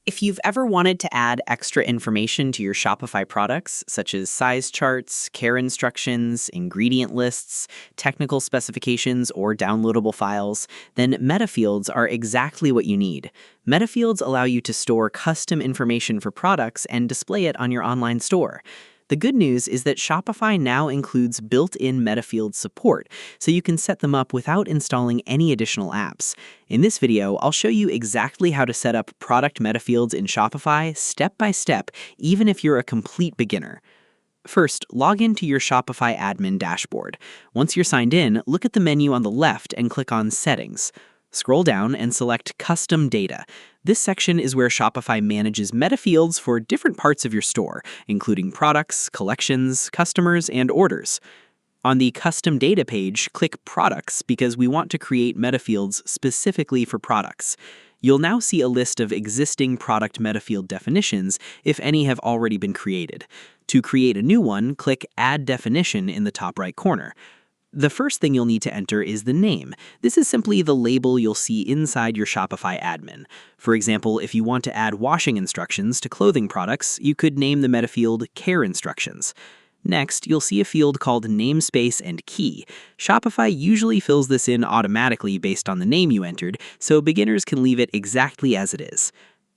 If you've ever wanted to add extra information to your Shopify products, such as size charts, care instructions, ingredient lists, technical specifications, or downloadable files, then Metafields are exactly what you need. Metafields allow you to store custom information for products and display it on your online store. The good news is that Shopify now includes built-in Metafield support, so you can set them up without installing any additional apps. In this video, I'll show you exactly how to set up product Metafields in Shopify step by step, even if you're a complete beginner. First, log into your Shopify admin dashboard. Once you're signed in, look at the menu on the left and click on Settings. Scroll down and select Custom Data. This section is where Shopify manages metafields for different parts of your store, including products, collections, customers, and orders. On the Custom Data page, click Products because we want to create metafields specifically for products. You'll now see a list of existing product metafield definitions if any have already been created. To create a new one, click Add Definition in the top right corner. The first thing you'll need to enter is the name. This is simply the label you'll see inside your Shopify admin. For example, if you want to add washing instructions to clothing products, you could name the metafield Care Instructions. Next, you'll see a field called Namespace and Key. Shopify usually fills this in automatically based on the name you entered, so beginners can leave it exactly as it is.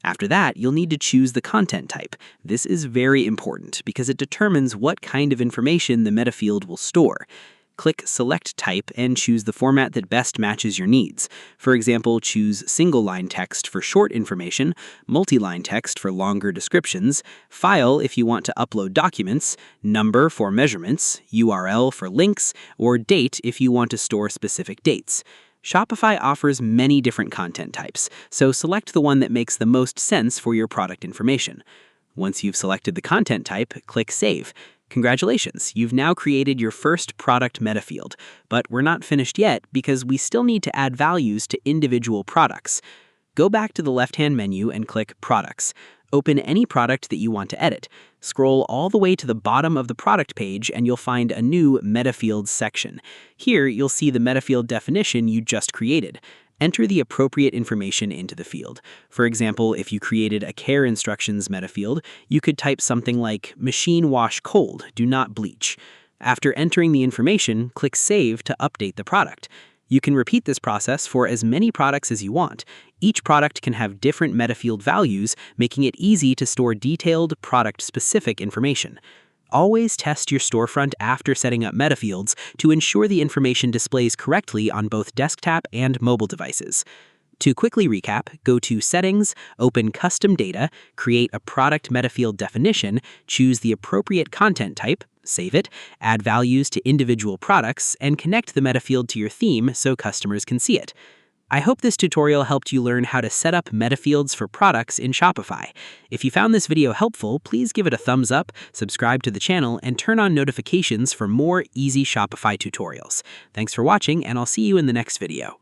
After that, you'll need to choose the content type. This is very important because it determines what kind of information the metafield will store. Click Select Type and choose the format that best matches your needs. For example, choose single-line text for short information, multi-line text for longer descriptions, file if you want to upload documents, number for measurements, URL for links, or date if you want to store specific dates. Shopify offers many different content types, so select the one that makes the most sense for your product information. Once you've selected the content type, click Save. Congratulations, you've now created your first product metafield, but we're not finished yet because we still need to add values to individual products. Go back to the left-hand menu and click Products. Open any product that you want to edit. Scroll all the way to the bottom of the product page and you'll find a new Metafields section. Here, you'll see the metafield definition you just created. Enter the appropriate information into the field. For example, if you created a care instructions metafield, you could type something like machine wash cold, do not bleach. After entering the information, click Save to update the product. You can repeat this process for as many products as you want. Each product can have different metafield values, making it easy to store detailed, product-specific information. Always test your storefront after setting up metafields to ensure the information displays correctly on both desktop and mobile devices. To quickly recap, go to Settings, open Custom Data, create a product metafield definition, choose the appropriate content type, save it, add values to individual products, and connect the metafield to your theme so customers can see it. I hope this tutorial helped you learn how to set up metafields for products in Shopify. If you found this video helpful, please give it a thumbs up, subscribe to the channel, and turn on notifications for more easy Shopify tutorials. Thanks for watching, and I'll see you in the next video.